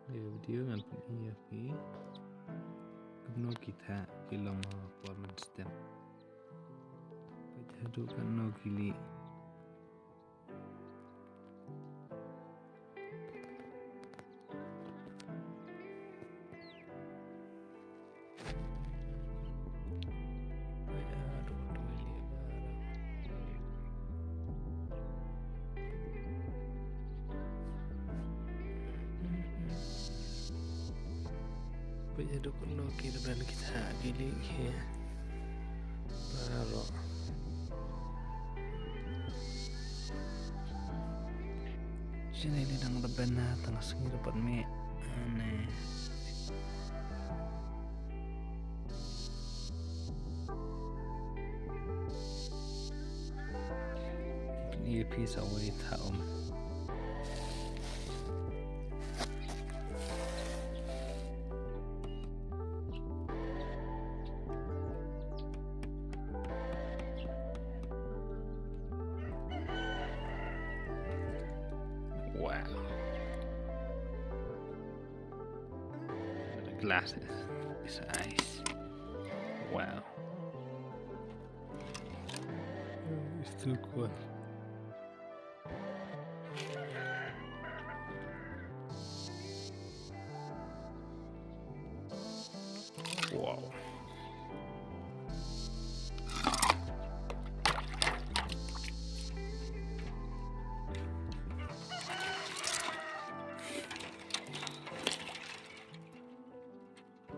Video ngan pun iya pi no kita kilong performance stem pajadu kan no kili pajadu kan no kili dan kita kili ya baru sini lidang leban na tengah sengi dapat me aneh ini piece away taum wow. The glasses is ice. Wow. It's too cool.